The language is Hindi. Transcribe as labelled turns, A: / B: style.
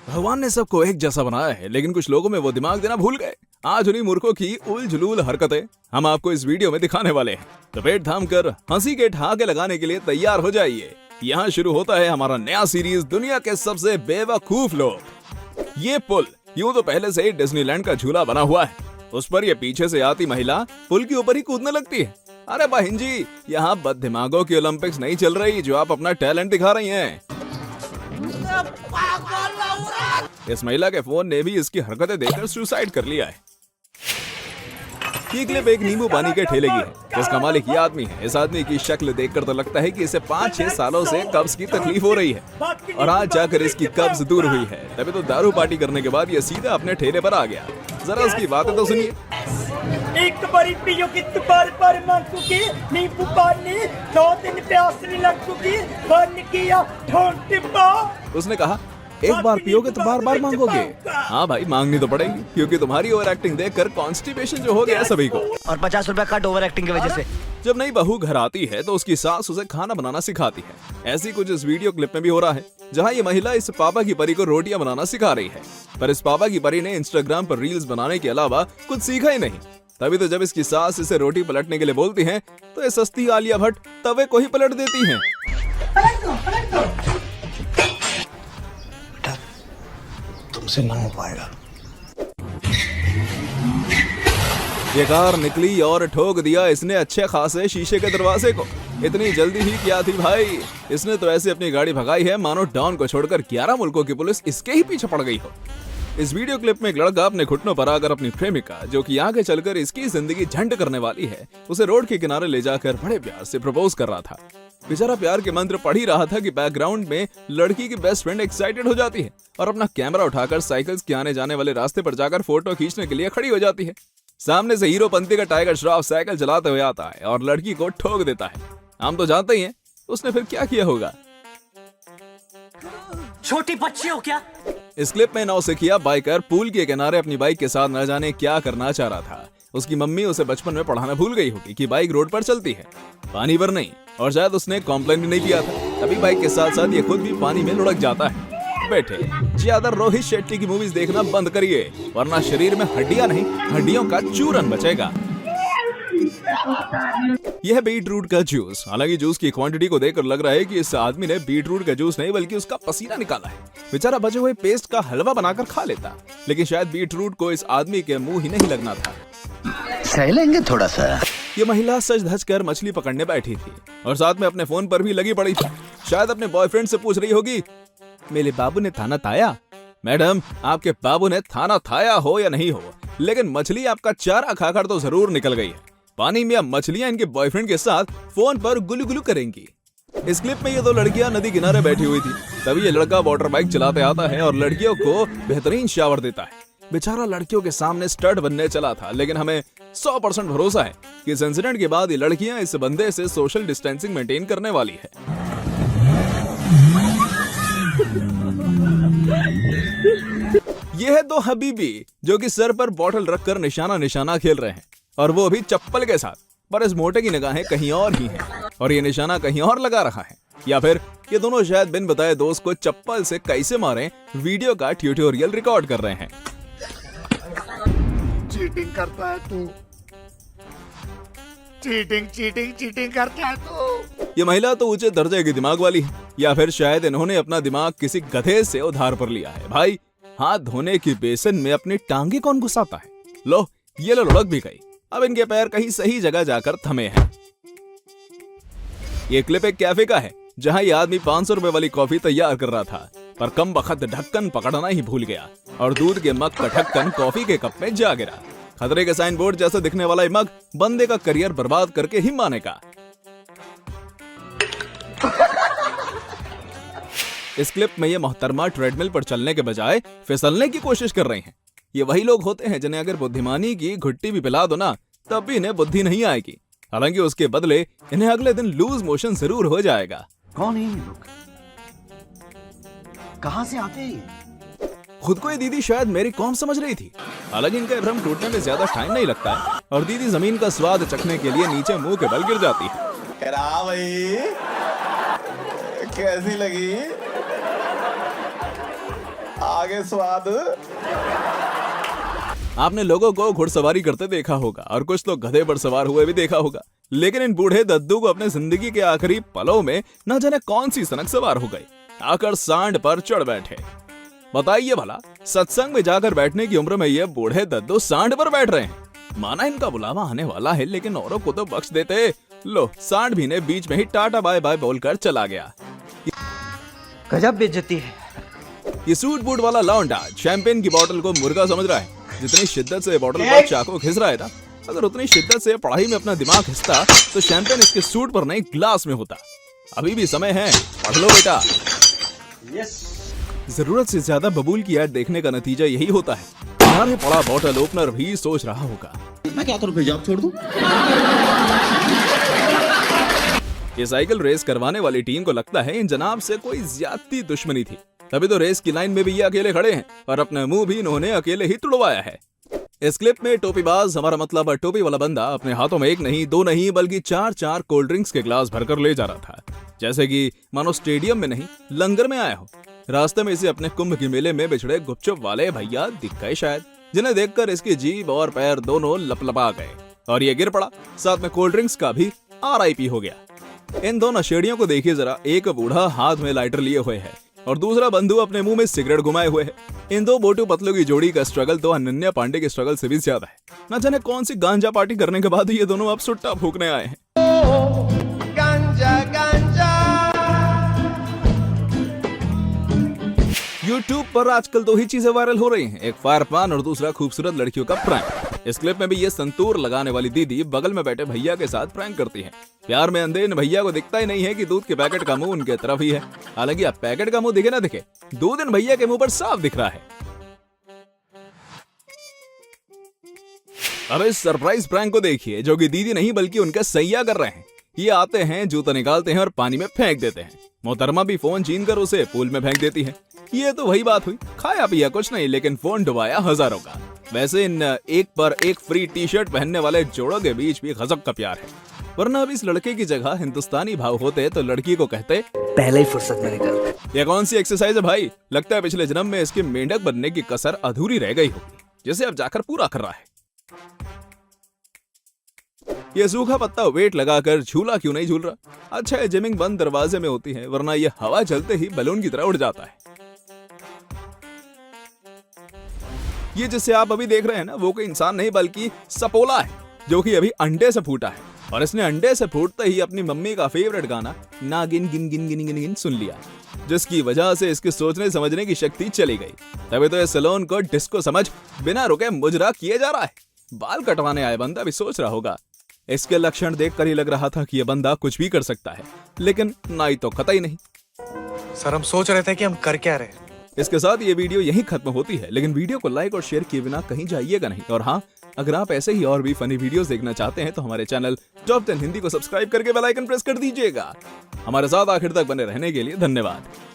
A: भगवान ने सबको एक जैसा बनाया है, लेकिन कुछ लोगों में वो दिमाग देना भूल गए। आज उन्हीं मूर्खों की उल जुलूल हरकतें हम आपको इस वीडियो में दिखाने वाले हैं। तो पेट थाम कर हंसी के ठहाके लगाने के लिए तैयार हो जाइए। यहाँ शुरू होता है हमारा नया सीरीज, दुनिया के सबसे बेवकूफ लोग। ये पुल यूं तो पहले से ही डिज्नीलैंड का झूला बना हुआ है। उस पर ये पीछे से आती महिला पुल के ऊपर ही कूदने लगती है। अरे बहन जी, यहाँ बददिमागों की ओलंपिक्स नहीं चल रही जो आप अपना टैलेंट दिखा रही हैं। इस महिला के फोन ने भी इसकी हरकतें देखकर सुसाइड कर लिया है। ये क्लिप एक नींबू पानी के ठेले की है, जिसका मालिक ये आदमी है। इस आदमी की शक्ल देखकर तो लगता है कि इसे 5-6 सालों से कब्ज की तकलीफ हो रही है और आज जाकर इसकी कब्ज दूर हुई है। तभी तो दारू पार्टी करने के बाद ये सीधा अपने ठेले पर आ गया। जरा उसकी बातें तो सुनिए।
B: एक बारी पियोगी तो बार मांगोगी नींबू पानी, 2 दिन प्यास नहीं लगूगी, बन किया ठोंक टिब्बा।
A: उसने कहा एक बार पियोगे तो बार बार मांगोगे। हाँ भाई, मांगनी तो पड़ेगी, क्योंकि तुम्हारी ओवर एक्टिंग देखकर कॉन्स्टिपेशन जो हो गया सभी को।
C: और 50 रुपया कट ओवर एक्टिंग की वजह से।
A: जब नई बहू घर आती है तो उसकी सास उसे खाना बनाना सिखाती है। ऐसी कुछ इस वीडियो क्लिप में भी हो रहा है, जहाँ ये महिला इस पापा की परी को रोटियां बनाना सिखा रही है। पर इस पापा की परी ने इंस्टाग्राम पर रील्स बनाने के अलावा कुछ सीखा ही नहीं। तभी तो जब इसकी सास इसे रोटी पलटने के लिए बोलती है तो ये सस्ती आलिया भट्ट तवे को ही पलट देती है।
C: तुमसे ना हो पाएगा।
A: ये कार निकली और ठोक दिया इसने अच्छे खासे शीशे के दरवाजे को। इतनी जल्दी ही क्या थी भाई, इसने तो ऐसे अपनी गाड़ी भगाई है मानो डॉन को छोड़कर 11 मुल्कों की पुलिस इसके ही पीछे पड़ गई हो। इस वीडियो क्लिप में एक लड़का अपने घुटनों पर आकर अपनी प्रेमिका, जो कि आगे चलकर इसकी जिंदगी झंड करने वाली है, उसे रोड के किनारे ले जाकर बड़े प्यार से प्रपोज कर रहा था। बेचारा प्यार के मंत्र पढ़ ही रहा था कि बैकग्राउंड में लड़की की बेस्ट फ्रेंड एक्साइटेड हो जाती है और अपना कैमरा उठाकर साइकिल्स के आने जाने वाले रास्ते पर जाकर फोटो खींचने के लिए खड़ी हो जाती है। सामने से हीरोपंती का टाइगर श्रॉफ साइकिल चलाते हुए आता है और लड़की को ठोक देता है। हम तो जानते ही हैं उसने फिर क्या किया होगा।
C: छोटी बच्ची हो क्या?
A: इस क्लिप में नौसिखिया बाइकर पूल के किनारे अपनी बाइक के साथ न जाने क्या करना चाह रहा था। उसकी मम्मी उसे बचपन में पढ़ाना भूल गई होगी कि बाइक रोड पर चलती है, पानी पर नहीं। और शायद उसने कॉम्प्लेन भी नहीं किया था, तभी बाइक के साथ साथ ये खुद भी पानी में लुढ़क जाता है। बैठे ज्यादा रोहित शेट्टी की मूवीज देखना बंद करिए, वरना शरीर में हड्डियां नहीं हड्डियों का चूरन बचेगा। यह बीट रूट का जूस। हालांकि जूस की क्वांटिटी को देखकर लग रहा है कि इस आदमी ने बीट रूट का जूस नहीं बल्कि उसका पसीना निकाला है। बेचारा बचे हुए पेस्ट का हलवा बनाकर खा लेता, लेकिन शायद बीट रूट को इस आदमी के मुंह ही नहीं लगना था।
C: सह लेंगे थोड़ा सा।
A: ये महिला सज धज कर मछली पकड़ने बैठी थी और साथ में अपने फोन पर भी लगी पड़ी थी। शायद अपने बॉयफ्रेंड से पूछ रही होगी, मेरे बाबू ने थाना थाया? मैडम, आपके बाबू ने थाना थाया हो या नहीं हो, लेकिन मछली आपका चारा खाकर तो जरूर निकल गई है। पानी में अब मछलियां इनके बॉयफ्रेंड के साथ फोन पर गुलू गुलू करेंगी। इस क्लिप में ये 2 लड़कियां नदी किनारे बैठी हुई थी। तभी ये लड़का वाटर बाइक चलाते आता है और लड़कियों को बेहतरीन शावर देता है। बेचारा लड़कियों के सामने स्टड बनने चला था, लेकिन हमें 100% भरोसा है कि इस इंसिडेंट के बाद ये लड़कियां इस बंदे से सोशल डिस्टेंसिंग मेंटेन करने वाली है। ये है 2 हबीबी जो कि सर पर बॉटल रखकर निशाना निशाना खेल रहे हैं, और वो भी चप्पल के साथ। पर इस मोटे की निगाहें कहीं और ही हैं और ये निशाना कहीं और लगा रहा है। या फिर ये दोनों शायद बिन बताए दोस्त को चप्पल से कैसे मारें वीडियो का ट्यूटोरियल रिकॉर्ड कर रहे हैं।
D: चीटिंग करता है तू, चीटिंग करता है तू।
A: ये महिला तो ऊंचे दर्जे की दिमाग वाली है, या फिर शायद इन्होंने अपना दिमाग किसी गधे से उधार पर लिया है। भाई, हाथ धोने की बेसिन में अपनी टांगे कौन घुसाता है? लो, ये लो लुढ़क भी गई। अब इनके पैर कहीं सही जगह जाकर थमे हैं। ये क्लिप एक कैफे का है, जहां ये आदमी 500 रुपए वाली कॉफी तैयार कर रहा था, पर कम बखत ढक्कन पकड़ना ही भूल गया और दूध के मग का ढक्कन कॉफी के कप में जा गिरा। खतरे के साइन बोर्ड जैसा दिखने वाला ये मग बंदे का करियर बर्बाद करके ही मानेगा। इस क्लिप में ये मोहतरमा ट्रेडमिल पर चलने के बजाय फिसलने की कोशिश कर रही हैं। ये वही लोग होते हैं जिन्हें अगर बुद्धिमानी की घुट्टी भी पिला दो ना, तब भी इन्हें बुद्धि नहीं आएगी। हालांकि उसके बदले इन्हें अगले दिन लूज मोशन जरूर हो जाएगा।
C: कौन है ये लोग? कहां से आते हैं?
A: खुद को ये दीदी शायद मेरी कौम समझ रही थी। हालांकि इनका भ्रम टूटने में ज्यादा टाइम नहीं लगता है और दीदी जमीन का स्वाद चखने के लिए नीचे मुंह के बल गिर जाती है।
D: भाई कैसी लगी? आगे स्वाद।
A: आपने लोगों को घुड़सवारी करते देखा होगा और कुछ तो गधे पर सवार हुए भी देखा होगा, लेकिन इन बूढ़े दद्दू को अपने जिंदगी के आखिरी पलों में न जाने कौन सी सनक सवार हो गई, आकर सांड पर चढ़ बैठे। बताइए भला, सत्संग में जाकर बैठने की उम्र में ये बूढ़े दद्दू सांड पर बैठ रहे हैं। माना इनका बुलावा आने वाला है, लेकिन औरों को तो बख्श देते। लो, सांड भी ने बीच में ही टाटा बाय बाय बोलकर चला गया।
C: गजब बेइज्जती है।
A: ये सूट बूट वाला लौंडा शैंपेन की बोतल को मुर्गा समझ रहा है। जितनी शिद्दत से बोतल पर चाकू घिस रहा है ना, अगर उतनी शिद्दत से पढ़ाई में अपना दिमाग घिसता तो शैंपेन इसके सूट पर नहीं ग्लास में होता। अभी भी समय है, पढ़ लो बेटा। जरूरत से ज्यादा बबूल की ऐड देखने का नतीजा यही होता है। तुम्हारे पड़ा बोतल ओपनर भी सोच रहा होगा,
C: मैं क्या करूं, फिर जॉब छोड़ दूं?
A: ये साइकिल रेस करवाने वाली टीम को लगता है इन जनाब से कोई ज्यादती दुश्मनी थी, तभी तो रेस की लाइन में भी ये अकेले खड़े हैं और अपना मुंह भी इन्होंने अकेले ही तुड़वाया है। इस क्लिप में टोपीबाज, हमारा मतलब टोपी वाला बंदा, अपने हाथों में एक नहीं दो नहीं बल्कि 4-4 कोल्ड ड्रिंक्स के ग्लास भरकर ले जा रहा था, जैसे कि मानो स्टेडियम में नहीं लंगर में आया हो। रास्ते में इसे अपने कुंभ के मेले में बिछड़े गुपचुप वाले भैया दिख गए शायद, जिन्हें देखकर इसकी जीभ और पैर दोनों लपलपा गए और ये गिर पड़ा। साथ में कोल्ड ड्रिंक्स का भी RIP हो गया। इन दो नशेड़ियों को देखिए जरा, एक बूढ़ा हाथ में लाइटर लिए हुए है और दूसरा बंधु अपने मुंह में सिगरेट घुमाए हुए है। इन दो मोटू पतलों की जोड़ी का स्ट्रगल तो अनन्या पांडे के स्ट्रगल से भी ज्यादा है। न जाने कौन सी गांजा पार्टी करने के बाद ये दोनों अब सुट्टा फूकने आए हैं। YouTube पर आजकल दो ही चीजें वायरल हो रही हैं, एक फायर पान और दूसरा खूबसूरत लड़कियों का प्रैंक। इस क्लिप में भी ये संतूर लगाने वाली दीदी बगल में बैठे भैया के साथ प्रैंक करती है। प्यार में अंधे इन भैया को दिखता ही नहीं है कि दूध के पैकेट का मुंह उनके तरफ ही है। हालांकि अब पैकेट का मुंह दिखे ना दिखे, दूध इन भैया के मुंह पर साफ दिख रहा है। अब इस सरप्राइज प्रैंक को देखिए, जो कि दीदी नहीं बल्कि उनका सैया कर रहे हैं। ये आते हैं, जूता निकालते हैं और पानी में फेंक देते हैं। मोहतरमा भी फोन छीन कर उसे पूल में फेंक देती है। ये तो वही बात हुई, खाया पिया कुछ नहीं लेकिन फोन डुबाया हजारों का। वैसे इन एक पर एक फ्री टी-शर्ट पहनने वाले जोड़ों के बीच भी गजब का प्यार है, वरना अब इस लड़के की जगह हिंदुस्तानी भाव होते तो लड़की को कहते
C: पहले ही फुर्सत में निकल।
A: ये कौन सी एक्सरसाइज है भाई? लगता है पिछले जन्म में इसके मेंढक बनने की कसर अधूरी रह गई होगी, जिसे अब जाकर पूरा कर रहा है। ये सूखा पत्ता वेट लगाकर झूला क्यों नहीं झूल रहा? अच्छा है जिमिंग बंद दरवाजे में होती है, वरना ये हवा चलते ही बलून की तरह उड़ जाता है। ये जिसे आप अभी देख रहे हैं ना, वो कोई इंसान नहीं बल्कि सपोला है, जो कि अभी अंडे से फूटा है और इसने अंडे से फूटते ही अपनी मम्मी का फेवरेट गाना ना गिन गिन गिन गिन गिन गिन सुन लिया, जिसकी वजह से इसके सोचने समझने की शक्ति चली गई। तभी तो ये सैलून को डिस्को समझ बिना रुके मुजरा किए जा रहा है। बाल कटवाने आए बंदा भी सोच रहा होगा, इसके लक्षण देखकर ही लग रहा था कि यह बंदा कुछ भी कर सकता है, लेकिन ना ही तो कतई नहीं।
E: सर हम सोच रहे थे कि हम कर क्या रहे।
A: इसके साथ ये वीडियो यहीं खत्म होती है, लेकिन वीडियो को लाइक और शेयर किए बिना कहीं जाइएगा नहीं। और हाँ, अगर आप ऐसे ही और भी फनी वीडियोस देखना चाहते हैं तो हमारे चैनल टॉप 10 हिंदी को सब्सक्राइब करके बेल आइकन प्रेस कर दीजिएगा। हमारे साथ आखिर तक बने रहने के लिए धन्यवाद।